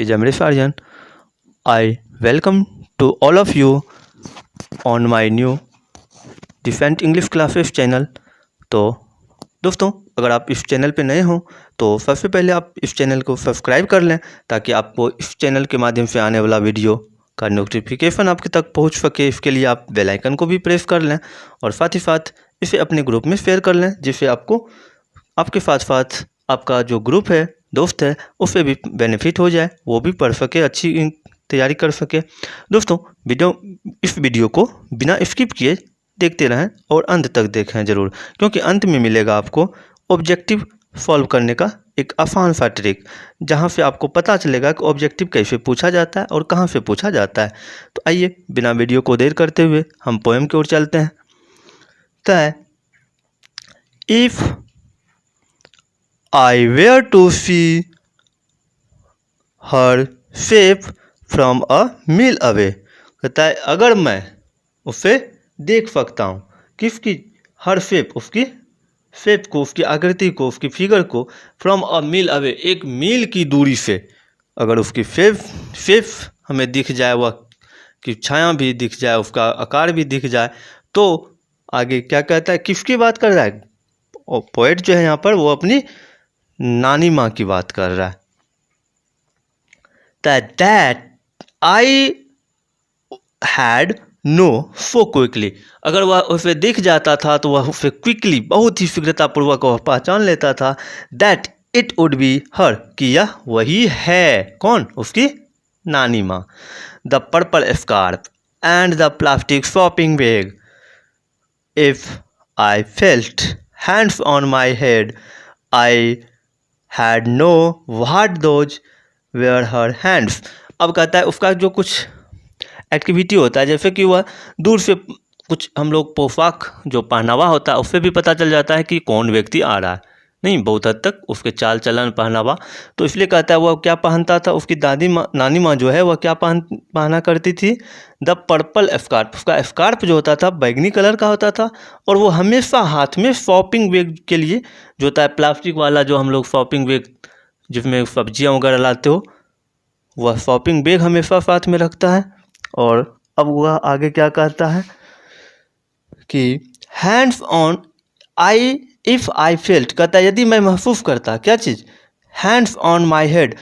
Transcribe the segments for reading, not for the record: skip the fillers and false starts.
is Amrish Aryan. I welcome to all of you on my new defect English classes channel. तो दोस्तों, अगर आप इस channel पे नए हो तो सबसे पहले आप इस चैनल को सब्सक्राइब कर लें ताकि आपको इस चैनल के माध्यम से आने वाला वीडियो का नोटिफिकेशन आपके तक पहुंच सके। इसके लिए आप बेल आइकन को भी प्रेस कर लें और साथ ही साथ इसे अपने ग्रुप में शेयर कर लें, जिससे आपको आपके साथ साथ आपका जो ग्रुप है, दोस्त है, उससे भी बेनिफिट हो जाए, वो भी पढ़ सके, अच्छी तैयारी कर सके। दोस्तों, इस वीडियो को बिना स्किप किए देखते रहें और अंत तक देखें ज़रूर, क्योंकि अंत में मिलेगा आपको ऑब्जेक्टिव सॉल्व करने का एक आसान सा ट्रिक, जहां से आपको पता चलेगा कि ऑब्जेक्टिव कैसे पूछा जाता है और कहां से पूछा जाता है। तो आइए बिना वीडियो को देर करते हुए हम पोएम की ओर चलते हैं। तो if I were to see her shape from a mile away, कहता है अगर मैं उसे देख सकता हूँ, किसकी, हर शेप, उसकी शेप को, उसकी आकृति को, उसकी फिगर को, फ्रॉम अ मील अवे, एक मील की दूरी से अगर उसकी शेप हमें दिख जाए, वह की छाया भी दिख जाए, उसका आकार भी दिख जाए, तो आगे क्या कहता है, किसकी बात कर रहा है? और पोएट जो है यहाँ पर वो अपनी नानी माँ की बात कर रहा है। That I had know so quickly, अगर वह उसे दिख जाता था तो वह उसे क्विकली, बहुत ही शीघ्रतापूर्वक वह पहचान लेता था। दैट इट वुड बी हर, कि यह वही है, कौन? उसकी नानी माँ। The purple scarf and the plastic shopping bag, if I felt hands on my head, I had no what those were her hands। अब कहता है उसका जो कुछ एक्टिविटी होता है, जैसे कि वह दूर से कुछ हम लोग पोशाक जो पहनावा होता है उससे भी पता चल जाता है कि कौन व्यक्ति आ रहा है, नहीं बहुत हद तक उसके चाल चलन पहनावा। तो इसलिए कहता है वह क्या पहनता था, उसकी नानी माँ जो है वह क्या पहना करती थी? द पर्पल स्कार्फ, उसका स्कार्फ जो होता था बैगनी कलर का होता था, और वो हमेशा हाथ में शॉपिंग बैग के लिए जो होता है प्लास्टिक वाला, जो हम लोग शॉपिंग बैग जिसमें सब्जियाँ वगैरह लाते हो, वह शॉपिंग बैग हमेशा साथ में रखता है। और अब वह आगे क्या कहता है कि hands on I, if I felt, कहता है यदि मैं महसूस करता, क्या चीज़? हैंड्स ऑन माई हेड,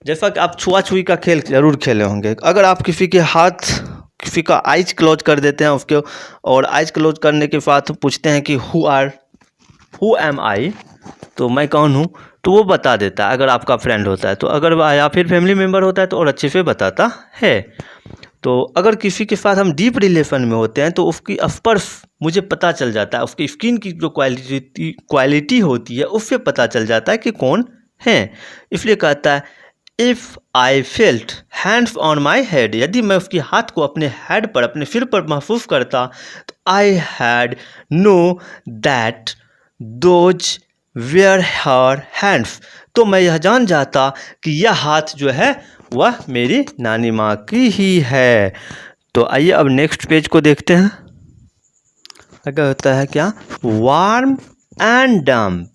जैसा कि आप छुआ छुई का खेल जरूर खेले होंगे। अगर आप किसी के हाथ, किसी का आइज क्लोज कर देते हैं उसके, और आइज क्लोज करने के बाद पूछते हैं कि हु एम आई, तो मैं कौन हूँ, तो वो बता देता है अगर आपका फ्रेंड होता है तो, अगर या फिर फैमिली मेम्बर होता है तो और अच्छे से बताता है। तो अगर किसी के साथ हम डीप रिलेशन में होते हैं तो उसकी स्पर्श मुझे पता चल जाता है, उसकी स्किन की जो क्वालिटी होती है उससे पता चल जाता है कि कौन है। इसलिए कहता है if I felt hands on my head, यदि मैं उसके हाथ को अपने हेड पर, अपने सिर पर महसूस करता, तो I had know that those were her hands, तो मैं यह जान जाता कि यह हाथ जो है वह मेरी नानी माँ की ही है। तो आइए अब नेक्स्ट पेज को देखते हैं। क्या होता है, क्या? Warm and damp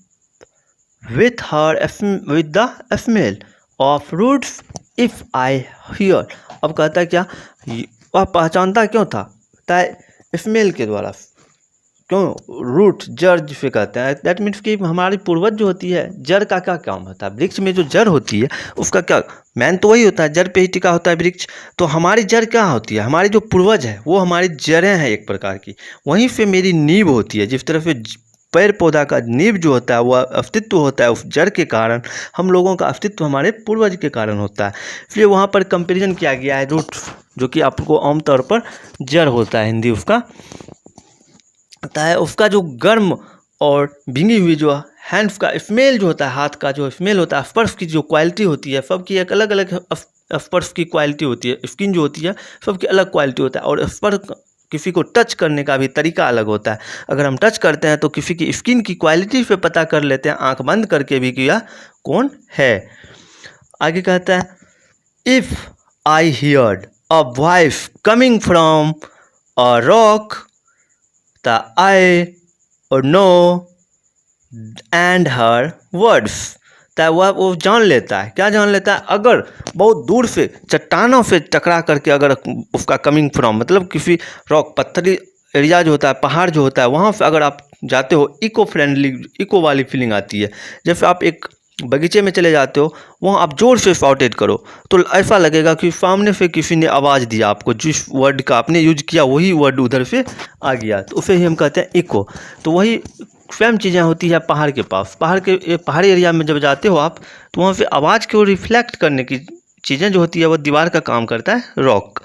with the smell of roots if I hear. अब कहता है क्या, वह पहचानता क्यों था? स्मेल के द्वारा, क्यों? रूट, जड़ जिसे कहते हैं, दैट मीन्स कि हमारी पूर्वज जो होती है, जड़ का क्या काम होता है? वृक्ष में जो जड़ होती है उसका क्या मैन, तो वही होता है, जड़ पे ही टिका होता है वृक्ष। तो हमारी जड़ क्या होती है? हमारी जो पूर्वज है वो हमारी जड़ें हैं एक प्रकार की, वहीं से मेरी नींव होती है। जिस तरह से पेड़ पौधा का नींव जो होता है वह अस्तित्व होता है उस जड़ के कारण, हम लोगों का अस्तित्व हमारे पूर्वज के कारण होता है। इसलिए वहाँ पर कंपेरिजन किया गया है रूट, जो कि आपको आमतौर पर जड़ होता है हिंदी उसका होता है, उसका जो गर्म और भींगी हुई जो हैंड्स का स्मेल जो होता है, हाथ का जो स्मेल होता है, स्पर्श की जो क्वालिटी होती है, सबकी एक अलग अलग स्पर्श की क्वालिटी होती है, स्किन जो होती है सबकी अलग क्वालिटी होता है, और स्पर्श किसी को टच करने का भी तरीका अलग होता है। अगर हम टच करते हैं तो किसी की स्किन की क्वालिटी पे पता कर लेते हैं, आंख बंद करके भी, कि यह कौन है। आगे कहता है if I heard a voice coming from a rock, I or no and her words, तो वो जान लेता है, क्या जान लेता है, अगर बहुत दूर से चट्टानों से टकरा करके अगर उसका कमिंग फ्रॉम मतलब किसी रॉक पत्थरी एरिया जो होता है, पहाड़ जो होता है, वहाँ से अगर आप जाते हो, इको फ्रेंडली इको वाली फीलिंग आती है। जैसे आप एक बगीचे में चले जाते हो, वहाँ आप जोर से शाउटेड करो तो ऐसा लगेगा कि सामने से किसी ने आवाज़ दिया आपको, जिस वर्ड का आपने यूज किया वही वर्ड उधर से आ गया, तो उसे ही हम कहते हैं इको। तो वही सेम चीज़ें होती है पहाड़ के पास। पहाड़ी एरिया में जब जाते हो आप, तो वहाँ से आवाज़ को रिफ्लेक्ट करने की चीज़ें जो होती है वो दीवार का काम करता है, रॉक।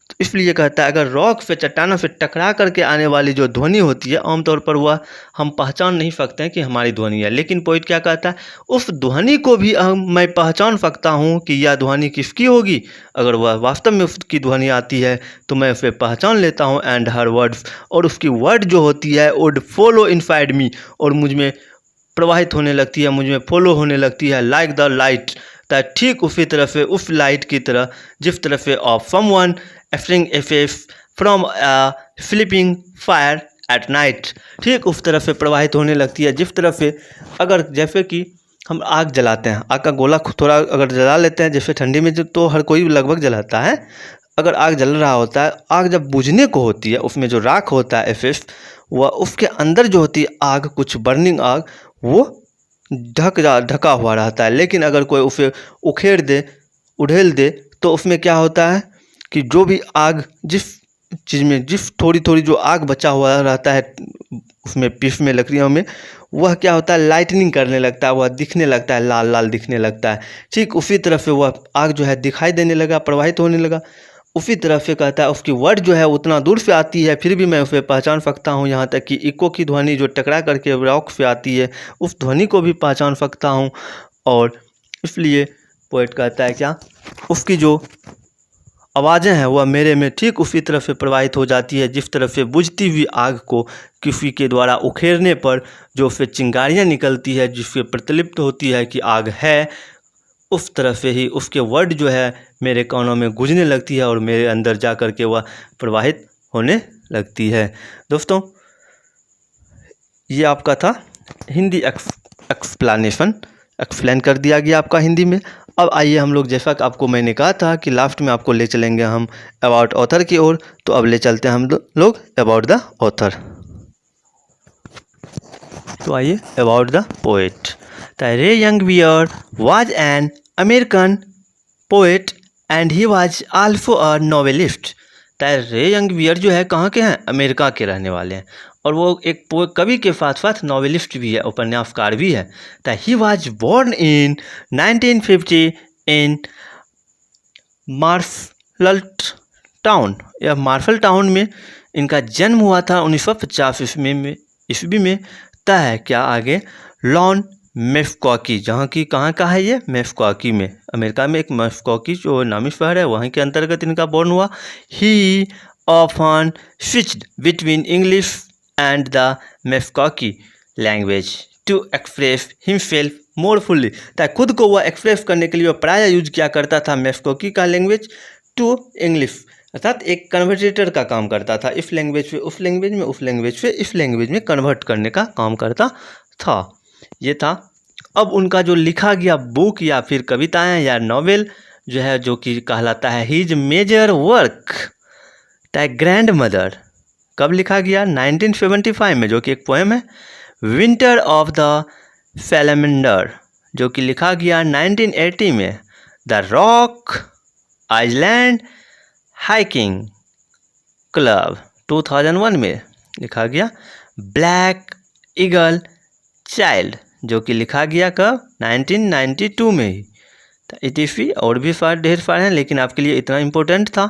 तो इसलिए कहता है अगर रॉक से चट्टानों से टकरा करके आने वाली जो ध्वनि होती है, आमतौर पर वह हम पहचान नहीं सकते हैं कि हमारी ध्वनि है, लेकिन पोइट क्या कहता है, उस ध्वनि को भी मैं पहचान सकता हूँ कि यह ध्वनि किसकी होगी। अगर वह वास्तव में उसकी ध्वनि आती है तो मैं उसे पहचान लेता हूँ, एंड हर वर्ड्स, और उसकी वर्ड जो होती है वुड फॉलो इनसाइड मी, और मुझ में प्रवाहित होने लगती है, मुझ में फॉलो होने लगती है, लाइक द लाइट, ठीक उसी तरह से, उस लाइट की तरह जिस तरह से of someone offering a face from sleeping fire at night, ठीक उस तरह से प्रवाहित होने लगती है जिस तरह से, अगर जैसे कि हम आग जलाते हैं, आग का गोला थोड़ा अगर जला लेते हैं, जैसे ठंडी में तो हर कोई लगभग जलाता है, अगर आग जल रहा होता है, आग जब बुझने को होती है, उसमें जो राख होता है एफेस, वह उसके अंदर जो होती है आग, कुछ बर्निंग आग, वो ढका हुआ रहता है। लेकिन अगर कोई उसे उखेड़ दे, उड़ेल दे, तो उसमें क्या होता है कि जो भी आग, जिस चीज़ में जिस थोड़ी थोड़ी जो आग बचा हुआ रहता है उसमें, पीस में, लकड़ियों में, वह क्या होता है, लाइटनिंग करने लगता है, वह दिखने लगता है, लाल लाल दिखने लगता है। ठीक उसी तरह से वह आग जो है दिखाई देने लगा, प्रवाहित होने लगा। उसी तरह से कहता है उसकी वर्ड जो है उतना दूर से आती है, फिर भी मैं उसे पहचान सकता हूँ, यहाँ तक कि इको की ध्वनि जो टकरा करके रॉक से आती है, उस ध्वनि को भी पहचान सकता हूँ। और इसलिए पोएट कहता है क्या, उसकी जो आवाज़ें हैं वह मेरे में ठीक उसी तरह से प्रवाहित हो जाती है जिस तरह से बुझती हुई आग को किसी के द्वारा उखेड़ने पर जो फिर चिंगारियाँ निकलती है, जिससे प्रतिलिप्त होती है कि आग है, उस तरह से ही उसके वर्ड जो है मेरे कानों में गूंजने लगती है और मेरे अंदर जा कर के वह प्रवाहित होने लगती है। दोस्तों, ये आपका था हिंदी एक्सप्लेन कर दिया गया आपका हिंदी में। अब आइए हम लोग, जैसा कि आपको मैंने कहा था कि लास्ट में आपको ले चलेंगे हम अबाउट ऑथर की ओर, तो अब ले चलते हैं हम लोग अबाउट द ऑथर। तो आइए अबाउट द पोएट। रे यंगवियर was an American poet and he was also a novelist। रे यंगवियर जो है कहाँ के हैं, अमेरिका के रहने वाले हैं, और वो एक कवि के साथ साथ नॉवेलिस्ट भी है, उपन्यासकार भी है। He was born in 1950 in Marshalltown, या मार्शल टाउन में इनका जन्म हुआ था 1950 ईस्वी में। तय क्या आगे, लॉन मेस्कॉकी, जहाँ की कहाँ का है ये, मेस्कॉकी में, अमेरिका में एक मेस्कॉकी जो नामी शहर है, वहीं के अंतर्गत इनका बोर्न हुआ। He often switched between English and the Meskwaki language to express himself more fully. खुद को वह एक्सप्रेस करने के लिए वह प्रायः यूज किया करता था मेस्कॉकी का लैंग्वेज टू इंग्लिश, अर्थात एक कन्वर्टेटर का काम करता था, इस लैंग्वेज से उस लैंग्वेज में, उस लैंग्वेज से इस लैंग्वेज में कन्वर्ट करने का काम करता था। ये था। अब उनका जो लिखा गया बुक या फिर कविताएं या नॉवेल जो है, जो कि कहलाता है his major work the grandmother, कब लिखा गया, 1975 में, जो कि एक पोएम है। विंटर ऑफ द सैलमेंडर, जो कि लिखा गया 1980 में। The rock island hiking club 2001 में लिखा गया। ब्लैक ईगल चाइल्ड, जो कि लिखा गया कब, 1992 में ही। इतिफी और भी ढेर सारे हैं, लेकिन आपके लिए इतना इम्पोर्टेंट था।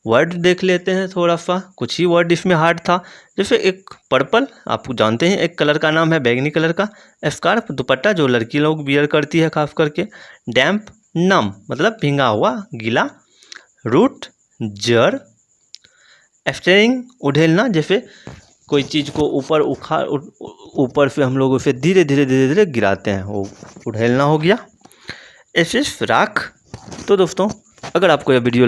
वर्ड देख लेते हैं थोड़ा सा, कुछ ही वर्ड इसमें हार्ड था। जैसे एक पर्पल, आप जानते हैं एक कलर का नाम है, बैगनी कलर का। स्कार्फ, दुपट्टा जो लड़की लोग वियर करती है खास करके। डैम्प, नम मतलब भींगा हुआ, गीला। रूट, जड़। एफ्टेरिंग, उड़ेलना, जैसे कोई चीज़ को ऊपर से हम लोग उसे धीरे धीरे गिराते हैं, वो उड़ेलना हो गया। एसिस, राख। तो दोस्तों, अगर आपको यह वीडियो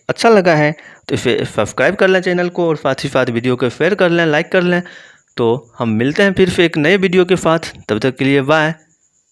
अच्छा लगा है तो इसे सब्सक्राइब कर लें चैनल को, और साथ ही साथ वीडियो को शेयर कर लें, लाइक कर लें। तो हम मिलते हैं फिर से एक नए वीडियो के साथ, तब तक के लिए बाय।